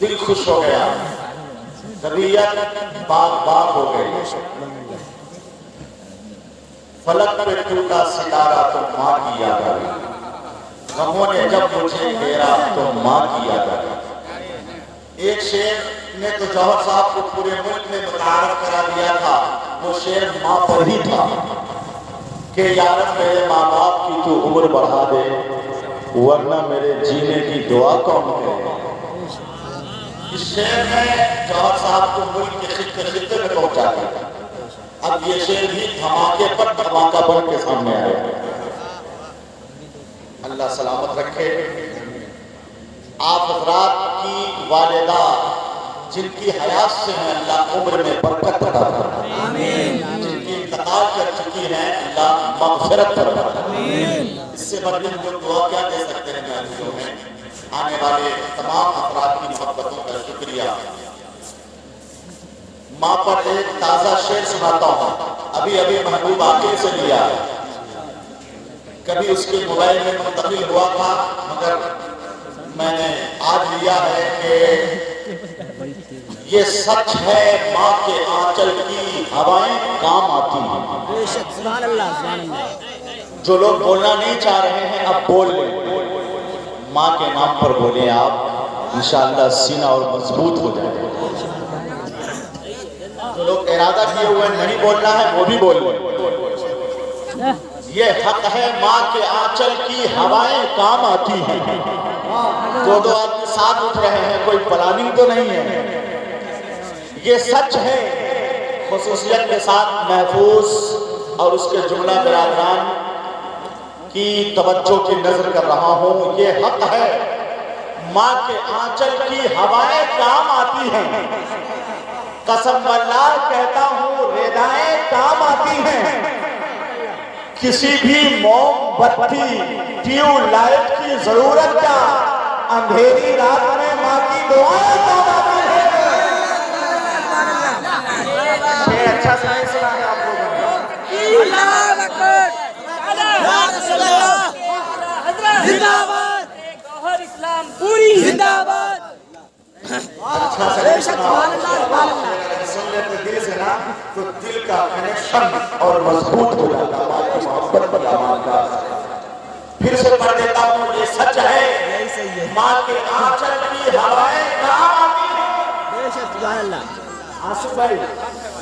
دل خوش ہو گیا، طبیعت باغ باغ ہو گئی، فلک پہ ٹوٹا ستارہ تو ماں کی یاد آ گئی، غموں نے جب مجھے گھیرا تو ماں کی یاد آ گئی۔ ایک شعر نے تو جوہر صاحب کو پورے ملک میں متعارف کرا دیا تھا، وہ شعر ماں پر ہی تھا کہ یا رب میرے ماں باپ کی تو عمر بڑھا دے، ورنہ میرے جینے کی دعا کون کرے۔ اس شعر میں جوہر صاحب کو ملک کے خطے خطے میں پہنچا دیا۔ اب یہ شعر بھی دھماکے پر دھماکہ بن کے سامنے آیا۔ اللہ سلامت رکھے۔ آپ حضرات کی والدہ جن کی حیات سے ہیں اللہ عمر میں برکت عطا فرمائے، جن کی انتقال کر چکی ہیں اللہ مغفرت فرمائے۔ اس سے بڑھن جو دعا کیا دے سکتے ہیں محفلوں میں آنے والے تمام افراد کی محبتوں کا شکریہ۔ ماں پر ایک تازہ شعر سناتا ہوں، ابھی ابھی محبوب عاقل سے لیا ہے، کبھی اس کے موبائل میں منتقل ہوا تھا مگر میں نے آج لیا ہے کہ یہ سچ ہے ماں کے آنچل کی ہوائیں کام آتی ہیں۔ سبحان اللہ سبحان اللہ۔ جو لوگ بولنا نہیں چاہ رہے ہیں اب بول لیں، ماں کے نام پر بولیں آپ، انشاءاللہ سینہ اور مضبوط ہو جائے گا۔ جو لوگ ارادہ کیے ہوئے نہیں بولنا ہے وہ بھی بول لیں۔ یہ حق ہے ماں کے آنچل کی ہوائیں کام آتی ہیں۔ دو دو آدمی ساتھ اٹھ رہے ہیں، کوئی پلاننگ تو نہیں ہے۔ یہ سچ ہے، خصوصیت کے ساتھ محفوظ اور اس کے جملہ برادران کی توجہ کی نظر کر رہا ہوں۔ یہ حق ہے ماں کے آنچل کی ہوائیں کام آتی ہیں، قسم باللہ کہتا ہوں ردائیں کام آتی ہیں۔ کسی بھی موم بتی ٹیوب لائٹ کی ضرورت کیا، اندھیری رات میں ماں کی دعائیں کام آتی ہیں۔ یہ اچھا سے نہیں سنا ہے آپ لوگوں نے۔ اللہ اکبر، یا رسول اللہ، زندہ باد گوہر اسلام پوری زندہ باد۔ اچھا سے نہیں سنا، سن لیتے دل سے نا تو دل کا کنیکشن اور مضبوط ہو جاتا ہے، ماں کی محبت پر امان کا۔ پھر سے پڑھ دیتا ہوں، یہ سچ ہے ماں کے آنچل کی ہوائیں کام آتی ہیں۔ سبحان اللہ۔ آصف بھائی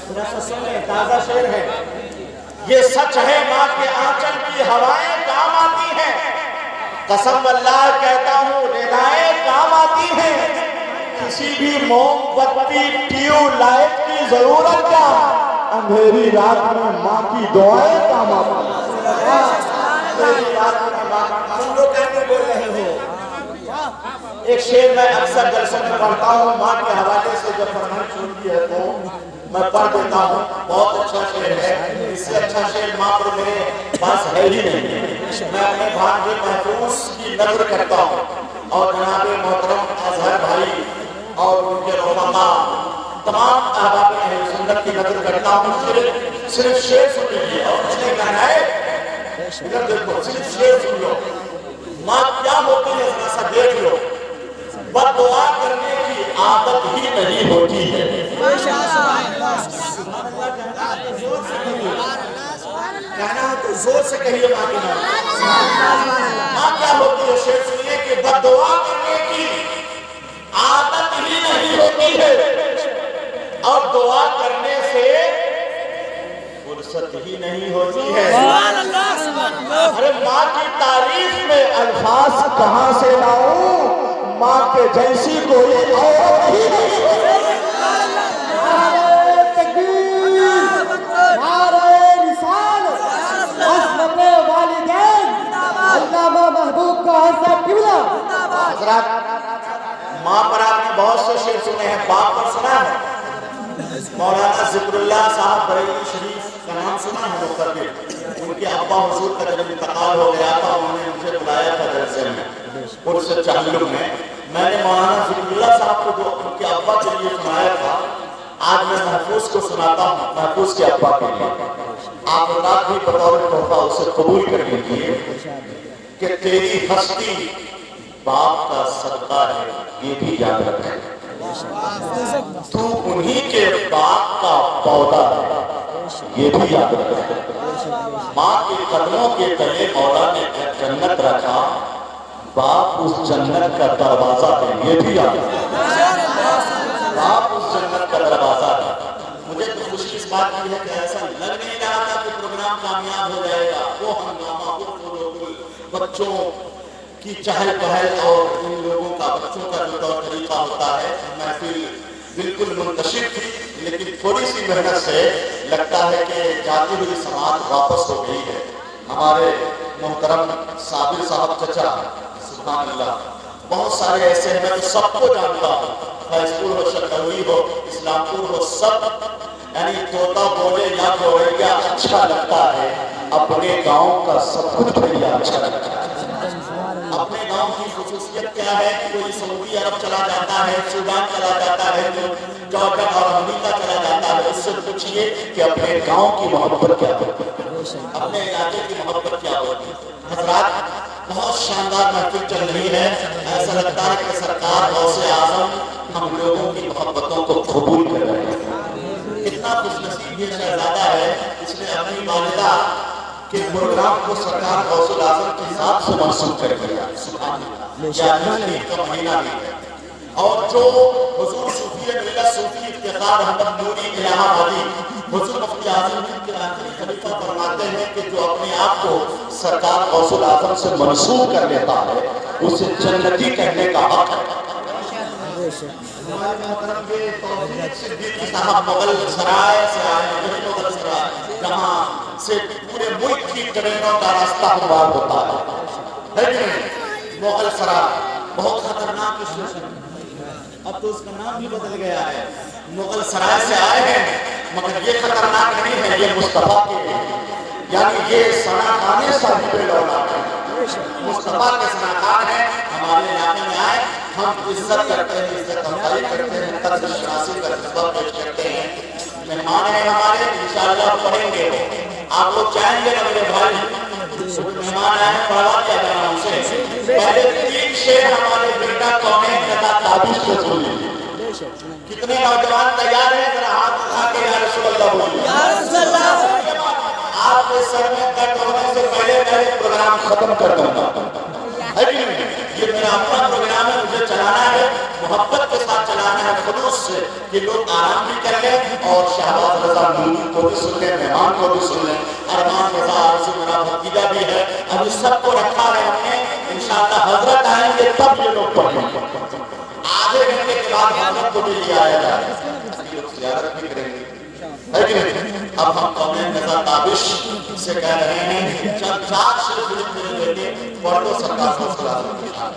تھوڑا سا سن لیں، تازہ شعر ہے۔ یہ سچ ہے ماں کے آنچل کی ہوائیں کام آتی ہیں، قسم باللہ کہتا ہوں ردائیں کام آتی ہیں۔ کسی بھی موم بتی ٹیوب لائٹ کی ضرورت کیا، اندھیری رات میں ماں کی دعائیں کام آتی ہیں۔ اندھیری رات میں ماں کی، تم لوگ کہتے بول رہے ہو۔ ایک شعر میں اکثر جلسوں میں پڑھتا ہوں، ماں کے حوالے سے جب فرمائش ہوتی ہے تو میں پڑھ دیتا ہوں، بہت اچھا شعر ہے، اس سے اچھا شعر ماں پر میرے پاس ہے ہی نہیں۔ میں اپنے بھانجے محفوظ کی نظر کرتا ہوں اور جناب محترم اظہر بھائی اور ان کے رفقا تمام احباب اہل سنت کی نظر کرتا ہوں۔ صرف شعر سن لیجیے اور کچھ نہیں کہنا ہے، ادھر دیکھو، صرف شعر سن لو۔ ماں کیا ہوتی ہے ذرا سا دیکھ لو، بد دعا کرنے کی عادت ہی نہیں ہوتی ہے۔ کہنا ہے تو زور سے کہیے ماں کے نام۔ ماں کیا ہوتی ہے شعر سنیے کہ بد دعا کرنے کی عادت ہی نہیں ہوتی ہے اور دعا کرنے سے فرصت ہی نہیں ہوتی ہے۔ ارے ماں کی تعریف میں الفاظ کہاں سے لاؤں، ماں کے جیسی کوئی عورت ہی نہیں ہوتی۔ نعرہ تکبیر، نعرہ رسالت، عصمت والدین، علامہ محبوب کا حصہ قبلہ۔ حضرات ماں پر آپ نے بہت سے شعر سنے ہیں، باپ پر سنا ہے؟ مولانا ذکر اللہ صاحب بریلوی شریف کا نام سنا ہے؟ مقدر ان کے ابا حضور کا جب انتقال ہو گیا تھا، انہوں نے مجھے بلایا تھا جلسے میں پرس چہلم میں نے مولانا ذکر اللہ صاحب کو جو ان کے ابا کے لیے سنایا تھا، آج میں محفوظ کو سناتا ہوں، محفوظ کے ابا کے لیے۔ آپ اولاد بھی بطور تحفہ اسے قبول کر لیجیے کہ تیری ہستی باپ کا صدقہ ہے، یہ بھی یاد رکھیں۔ تو انہی کے باغ کا پودا ہے، یہ بھی یاد رکھیں۔ ماں کے قدموں کے تلے مولا نے جنت رکھا، باپ اس جنت کا دروازہ ہے، یہ بھی یاد رکھیں۔ باپ اس جنت کا دروازہ ہے۔ مجھے تو خوشی اس بات کی ہے کہ ایسا لگ نہیں رہا تھا کہ پروگرام کامیاب ہو جائے گا۔ وہ ہنگامہ، وہ پروگرام، بچوں کی چہل پہل اور ان لوگوں کا، بچوں کا جو طور طریقہ ہوتا ہے، محفل بالکل منتشر تھی، لیکن تھوڑی سی محنت سے لگتا ہے کہ جاتی ہوئی سماعت واپس ہو گئی ہے۔ ہمارے محترم صابر صاحب چچا، سبحان اللہ، بہت سارے ایسے ہیں، میں تو سب کو جانتا ہوں، فیض پور ہو، شکروی ہو، اسلام پور ہو، سب یعنی طوطا بولے یا گوریا اچھا لگتا ہے، اپنے گاؤں کا سب کچھ بڑھیا اچھا لگتا ہے۔ اپنے گاؤں کی خصوصیت کیا ہے؟ کوئی سعودی عرب چلا جاتا ہے، سوڈان چلا جاتا ہے، جارڈن اور امریکہ چلا جاتا ہے، اس سے پوچھئے کہ اپنے گاؤں کی محبت کیا ہوتی ہے، اپنے علاقے کی محبت کیا ہوتی ہے۔ حضرات، بہت شاندار محفل چل رہی ہے، ایسا لگتا ہے کہ سرکار غوث اعظم ہم لوگوں کی محبتوں کو قبول کر رہے ہیں۔ کتنا خوش نصیب یہ شہزادہ ہے، اس نے اپنی والدہ کے پروگرام کو سرکار غوث اعظم کی ذات سے منسوب کر دیا۔ سبحان اللہ، یہ عید کا مہینہ بھی ہے۔ اور جو حضور صوفی ملت صوفی افتخار احمد نوری الہ آبادی حضور مفتی اعظم کے آخری خلیفہ فرماتے ہیں کہ جو اپنے آپ کو سرکار غوث اعظم سے منسوب کر لیتا ہے، اسے جنتی کہنے کا حق ہے۔ ہمارے محترم کے توفیق صدیقی صاحب مغل سرائے سے آئے، مغل سرائے، جہاں سے پورے ملک کی ٹرینوں کا راستہ ہموار ہوتا ہے۔ لیکن مغل سرائے بہت خطرناک اسٹیشن ہے، اب تو اس کا نام بھی بدل گیا ہے۔ مغل سرائے سے آئے ہیں، مگر یہ خطرناک نہیں ہے، یہ مصطفیٰ کے یعنی یہ سناخانے صاحب لولاک ہے، مصطفیٰ کے سناخان ہیں۔ ہمارے علاقے میں آئے، ہم عزت کرتے ہیں، عزت افزائی کرتے ہیں، قدر شناسی کا جذبہ پیش کرتے ہیں۔ مہمان ہیں ہمارے، انشاءاللہ پڑھیں گے، آپ لوگ چاہیں گے نا میرے بھائی، مہمان آئے ہیں، پڑھوا دیا جانا ان سے۔ پہلے 3 شعر ہمارے بیٹا کونین ندا تابش سے سنی۔ کتنے نوجوان تیار ہیں؟ ذرا ہاتھ اٹھا کے یا رسول اللہ بولیے۔ یا رسول اللہ۔ آپ کے سر میں درد ہونے سے پہلے میں پروگرام ختم کر دوں گا، ہے کہ نہیں؟ یہ میرا اپنا پروگرام ہے، مجھے چلانا ہے، محبت کے ساتھ چلانا ہے، خلوص سے، کہ لوگ آرام بھی کر لیں اور شہباز رضا نوری کو بھی سن لیں، مہمان کو بھی سن لیں، ارمان رضا عرضی میرا بھتیجا بھی ہے، ابھی سب کو رکھا ہے ہم نے، انشاءاللہ حضرت آئیں گے تب یہ لوگ پڑھیں گے۔ آدھے گھنٹے کے بعد حضرت کو بھی لے آیا جائے، یہ لوگ زیارت بھی کریں گے، ہے کہ نہیں؟ اب ہم کونین ندا تابش سے کہہ رہے ہیں، چند 4 شعر میرے بیٹے پڑھ لو سرکار غوث اعظم کی شان۔